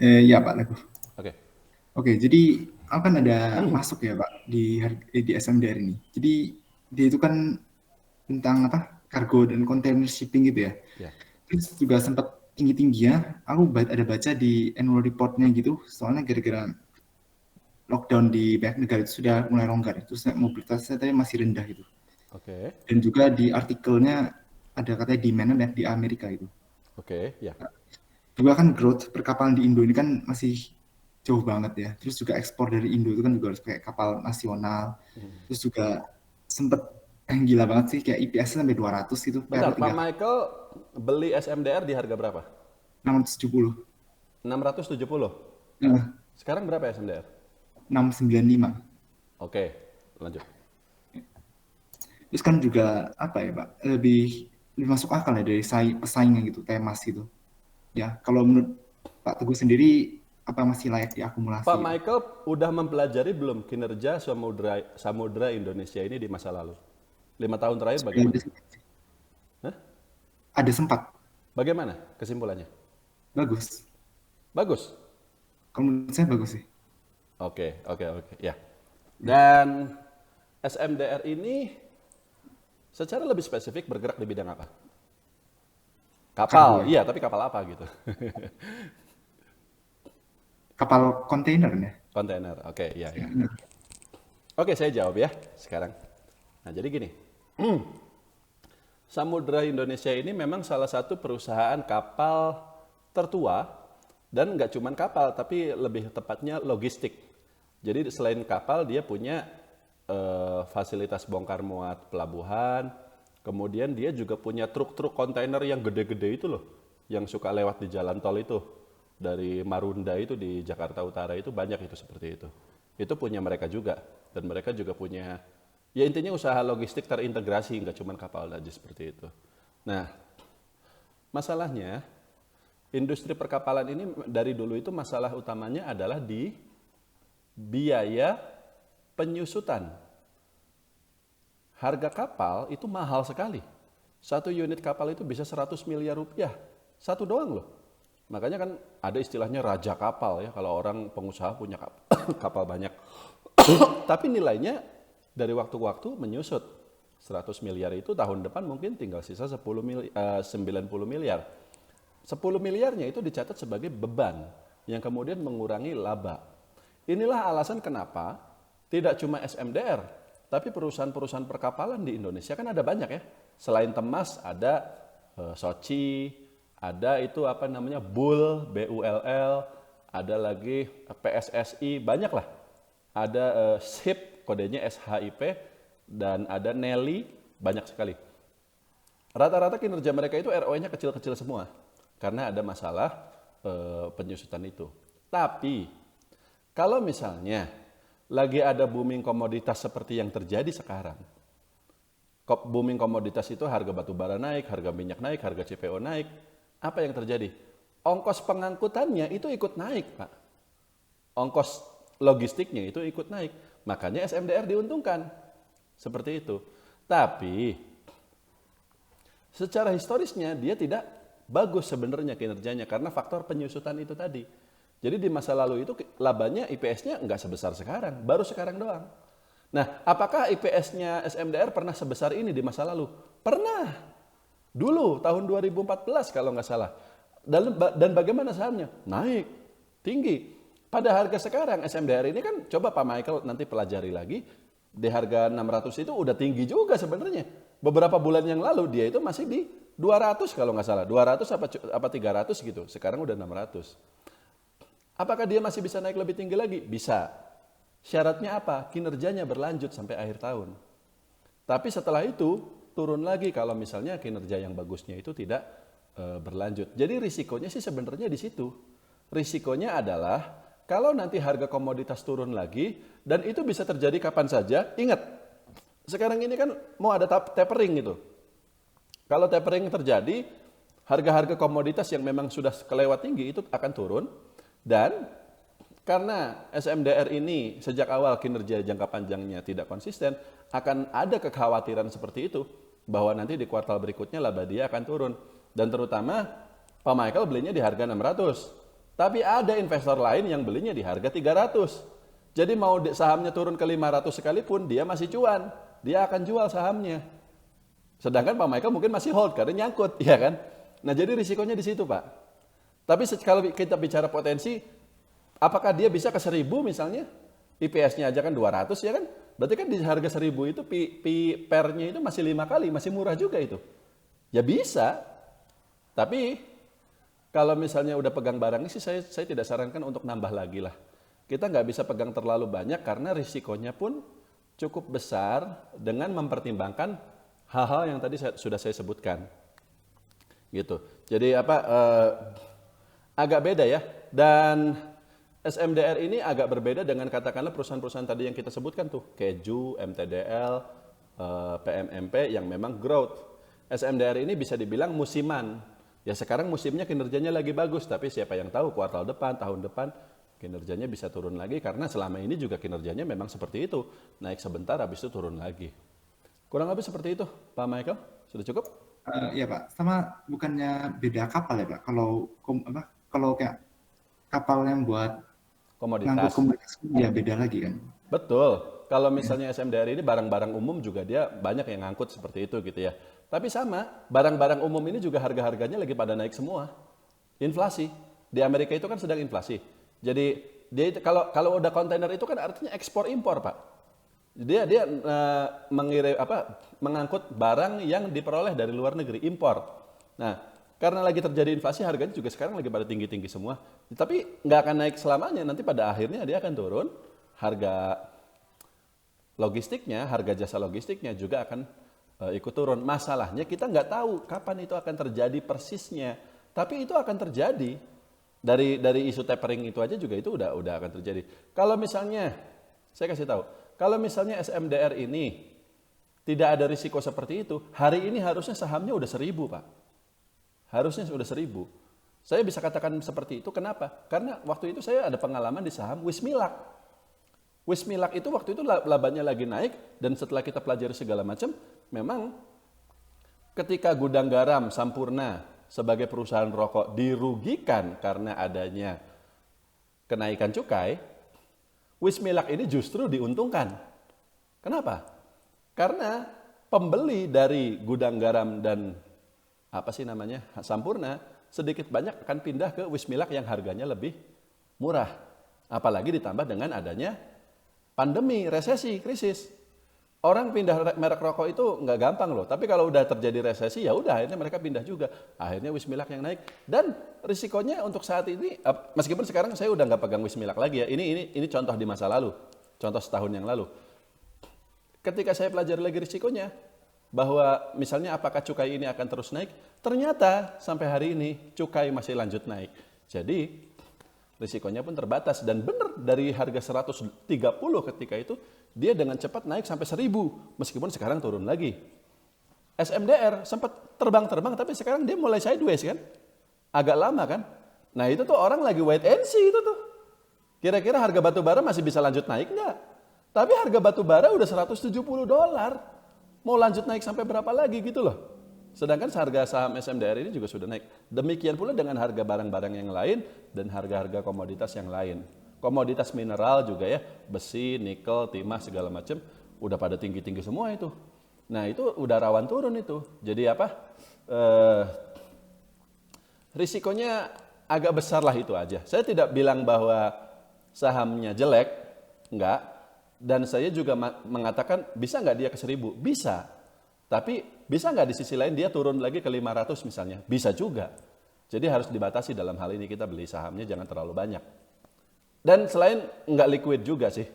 Ya Pak Teguh. Oke. Oke, jadi aku kan ada masuk ya Pak di SMDR ini. Jadi dia itu kan tentang apa? Kargo dan container shipping gitu ya. Ya. Terus juga sempat tinggi-tingginya, aku ada baca di annual reportnya gitu, soalnya gara-gara lockdown di banyak negara itu sudah mulai longgar, terus mobilitasnya tadi masih rendah gitu. Oke. Dan juga di artikelnya ada katanya demand di Amerika itu. Oke. Ya. Juga kan growth perkapalan di Indo ini kan masih jauh banget ya. Terus juga ekspor dari Indo itu kan juga harus pakai kapal nasional. Terus juga sempet gila banget sih kayak IPS sampai 200 gitu Bentar, per Pak 3 Michael beli SMDR di harga berapa? 670. 670. Nah, Sekarang berapa SMDR? 695. Oke, lanjut. Terus kan juga apa ya, Pak? Lebih masuk akal ya dari pesaingnya gitu, Temas gitu. Ya, kalau menurut Pak Teguh sendiri apa masih layak Pak diakumulasi gitu? Michael udah mempelajari belum kinerja samudra Indonesia ini di masa lalu? 5 tahun terakhir Ada, bagaimana? Hah? ada sempat Bagaimana kesimpulannya? bagus. Bagus. Kalau menurut saya bagus sih. Oke, oke, oke. Ya. Dan SMDR ini secara lebih spesifik bergerak di bidang apa? Kargo Kapal, ya. iya, tapi kapal apa gitu? Kapal kontainer ya. Kontainer, oke, iya, iya. Oke, saya jawab ya sekarang. Nah, jadi gini, Samudra Indonesia ini memang salah satu perusahaan kapal tertua dan nggak cuma kapal, tapi lebih tepatnya logistik. Jadi selain kapal, dia punya fasilitas bongkar muat pelabuhan, kemudian dia juga punya truk-truk kontainer yang gede-gede itu loh, yang suka lewat di jalan tol itu. Dari Marunda itu di Jakarta Utara itu banyak itu seperti itu. Itu punya mereka juga, dan mereka juga punya, ya intinya usaha logistik terintegrasi, nggak cuma kapal aja seperti itu. Nah, masalahnya industri perkapalan ini dari dulu itu masalah utamanya adalah di biaya penyusutan. Harga kapal itu mahal sekali. Satu unit kapal itu bisa 100 miliar rupiah. Satu doang loh. Makanya kan ada istilahnya raja kapal ya, kalau orang pengusaha punya kapal banyak. Tapi nilainya dari waktu ke waktu menyusut. 100 miliar itu tahun depan mungkin tinggal sisa 90 miliar. 10 miliarnya itu dicatat sebagai beban yang kemudian mengurangi laba. Inilah alasan kenapa tidak cuma SMDR, tapi perusahaan-perusahaan perkapalan di Indonesia kan ada banyak ya. Selain Temas ada Soci, ada itu apa namanya BULL, ada lagi PSSI, banyak lah. Ada SHIP, kodenya SHIP, dan ada Nelly, banyak sekali. Rata-rata kinerja mereka itu ROE-nya kecil-kecil semua karena ada masalah penyusutan itu. Tapi kalau misalnya lagi ada booming komoditas seperti yang terjadi sekarang, booming komoditas itu harga batu bara naik, harga minyak naik, harga CPO naik, apa yang terjadi? Ongkos pengangkutannya itu ikut naik, Pak. Ongkos logistiknya itu ikut naik. Makanya SMDR diuntungkan. Seperti itu. Tapi secara historisnya dia tidak bagus sebenarnya kinerjanya karena faktor penyusutan itu tadi. Jadi di masa lalu itu labanya IPS-nya nggak sebesar sekarang, baru sekarang doang. Nah, apakah IPS-nya SMDR pernah sebesar ini di masa lalu? Pernah. Dulu tahun 2014 kalau nggak salah. Dan bagaimana sahamnya? Naik, tinggi. Pada harga sekarang SMDR ini kan coba Pak Michael nanti pelajari lagi, di harga 600 itu udah tinggi juga sebenarnya. Beberapa bulan yang lalu dia itu masih di 200 kalau nggak salah. 200 apa 300 gitu. Sekarang udah 600. Apakah dia masih bisa naik lebih tinggi lagi? Bisa. Syaratnya apa? Kinerjanya berlanjut sampai akhir tahun. Tapi setelah itu turun lagi kalau misalnya kinerja yang bagusnya itu tidak berlanjut. Jadi risikonya sih sebenarnya di situ. Risikonya adalah kalau nanti harga komoditas turun lagi dan itu bisa terjadi kapan saja. Ingat, sekarang ini kan mau ada tapering gitu. Kalau tapering terjadi, harga-harga komoditas yang memang sudah kelewat tinggi itu akan turun. Dan karena SMDR ini sejak awal kinerja jangka panjangnya tidak konsisten, akan ada kekhawatiran seperti itu, bahwa nanti di kuartal berikutnya laba dia akan turun. Dan terutama Pak Michael belinya di harga 600. Tapi ada investor lain yang belinya di harga 300. Jadi mau sahamnya turun ke 500 sekalipun, dia masih cuan. Dia akan jual sahamnya. Sedangkan Pak Michael mungkin masih hold karena nyangkut, ya kan? Nah, jadi risikonya di situ, Pak. Tapi kalau kita bicara potensi, apakah dia bisa ke 1000 misalnya? IPS-nya aja kan 200 ya kan? Berarti kan di harga 1000 itu PER-nya itu masih 5 kali, masih murah juga itu. Ya bisa. Tapi kalau misalnya udah pegang barangnya sih saya tidak sarankan untuk nambah lagi lah. Kita nggak bisa pegang terlalu banyak karena risikonya pun cukup besar dengan mempertimbangkan hal-hal yang tadi sudah saya sebutkan. Gitu. Jadi agak beda ya. Dan SMDR ini agak berbeda dengan katakanlah perusahaan-perusahaan tadi yang kita sebutkan tuh, Keju, MTDL, PMMP yang memang growth. SMDR ini bisa dibilang musiman. Ya sekarang musimnya kinerjanya lagi bagus, tapi siapa yang tahu kuartal depan, tahun depan kinerjanya bisa turun lagi karena selama ini juga kinerjanya memang seperti itu. Naik sebentar habis itu turun lagi. Kurang lebih seperti itu, Pak Michael. Sudah cukup? Iya Pak, sama bukannya beda kapal ya Pak? Kalau kayak kapal yang buat ngangkut Komoditas. komoditas ya beda lagi kan? Betul. Kalau misalnya SMDR ini barang-barang umum juga dia banyak yang ngangkut seperti itu gitu ya. Tapi sama, barang-barang umum ini juga harga-harganya lagi pada naik semua. Inflasi. Di Amerika itu kan sedang inflasi. Jadi dia kalau udah kontainer itu kan artinya ekspor impor, Pak. Dia mengangkut barang yang diperoleh dari luar negeri, impor. Nah, karena lagi terjadi inflasi, harganya juga sekarang lagi pada tinggi-tinggi semua. Tapi nggak akan naik selamanya, nanti pada akhirnya dia akan turun. Harga logistiknya, harga jasa logistiknya juga akan ikut turun. Masalahnya kita nggak tahu kapan itu akan terjadi persisnya. Tapi itu akan terjadi. Dari isu tapering itu aja juga itu udah akan terjadi. Kalau misalnya, saya kasih tahu, kalau misalnya SMDR ini tidak ada risiko seperti itu, hari ini harusnya sahamnya udah 1000, Pak. Harusnya sudah 1000. Saya bisa katakan seperti itu, kenapa? Karena waktu itu saya ada pengalaman di saham Wismilak. Wismilak itu waktu itu labanya lagi naik, dan setelah kita pelajari segala macam, memang ketika gudang garam Sampurna sebagai perusahaan rokok dirugikan karena adanya kenaikan cukai, Wismilak ini justru diuntungkan. Kenapa? Karena pembeli dari gudang garam dan Sampurna sedikit banyak akan pindah ke Wismilak yang harganya lebih murah. Apalagi ditambah dengan adanya pandemi, resesi, krisis. Orang pindah merek rokok itu nggak gampang loh. Tapi kalau udah terjadi resesi ya udah akhirnya mereka pindah juga. Akhirnya Wismilak yang naik. Dan risikonya untuk saat ini, meskipun sekarang saya udah nggak pegang Wismilak lagi ya. Ini contoh di masa lalu, contoh setahun yang lalu. Ketika saya pelajari lagi risikonya, bahwa misalnya apakah cukai ini akan terus naik, ternyata sampai hari ini cukai masih lanjut naik. Jadi risikonya pun terbatas dan benar dari harga 130 ketika itu dia dengan cepat naik sampai 1000 meskipun sekarang turun lagi. SMDR sempat terbang-terbang tapi sekarang dia mulai sideways kan? Agak lama kan? Nah itu tuh orang lagi wait and see itu tuh. Kira-kira harga batu bara masih bisa lanjut naik nggak? Tapi harga batu bara udah $170. Mau lanjut naik sampai berapa lagi gitu loh. Sedangkan harga saham SMDR ini juga sudah naik. Demikian pula dengan harga barang-barang yang lain dan harga-harga komoditas yang lain. Komoditas mineral juga ya, besi, nikel, timah segala macam udah pada tinggi-tinggi semua itu. Nah itu udah rawan turun itu. Jadi risikonya agak besar lah itu aja. Saya tidak bilang bahwa sahamnya jelek, enggak. Dan saya juga mengatakan bisa nggak dia ke 1000? Bisa. Tapi bisa nggak di sisi lain dia turun lagi ke 500 misalnya? Bisa juga. Jadi harus dibatasi dalam hal ini kita beli sahamnya jangan terlalu banyak. Dan selain nggak liquid juga sih.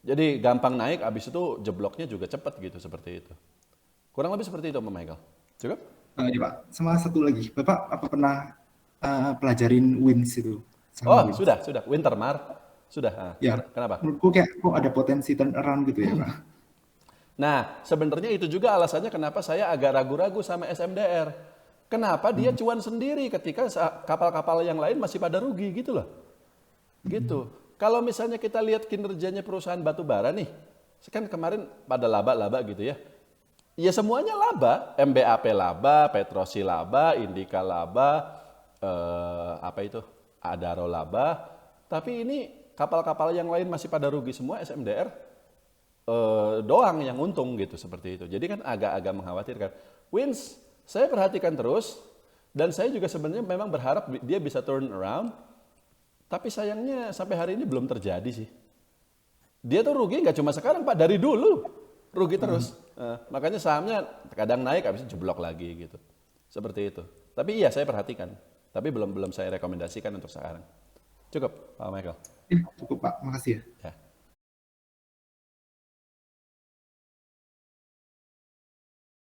Jadi gampang naik, habis itu jebloknya juga cepat gitu seperti itu. Kurang lebih seperti itu Pak Michael. Cukup? Iya Pak, sama satu lagi. Bapak apa pernah pelajarin WINS itu? Oh sudah. Wintermar. Sudah. Ya, Kenapa? menurutku kayak kok ada potensi turn around gitu ya Pak. Nah, sebenarnya itu juga alasannya kenapa saya agak ragu-ragu sama SMDR. Kenapa dia cuan sendiri ketika kapal-kapal yang lain masih pada rugi gitu loh. Gitu. Kalau misalnya kita lihat kinerjanya perusahaan batu bara nih, kan kemarin pada laba-laba gitu ya. Ya semuanya laba, MBAP laba, Petrosi laba, Indika laba, ada laba, tapi ini kapal-kapal yang lain masih pada rugi semua, SMDR doang yang untung gitu seperti itu. Jadi kan agak-agak mengkhawatirkan. Wins, saya perhatikan terus dan saya juga sebenarnya memang berharap dia bisa turn around, tapi sayangnya sampai hari ini belum terjadi sih. Dia tuh rugi nggak cuma sekarang Pak, dari dulu rugi terus. Makanya sahamnya kadang naik habis itu jeblok lagi gitu. Seperti itu. Tapi iya saya perhatikan. Tapi belum saya rekomendasikan untuk sekarang. Cukup Pak Michael. Cukup Pak, makasih ya. Ya.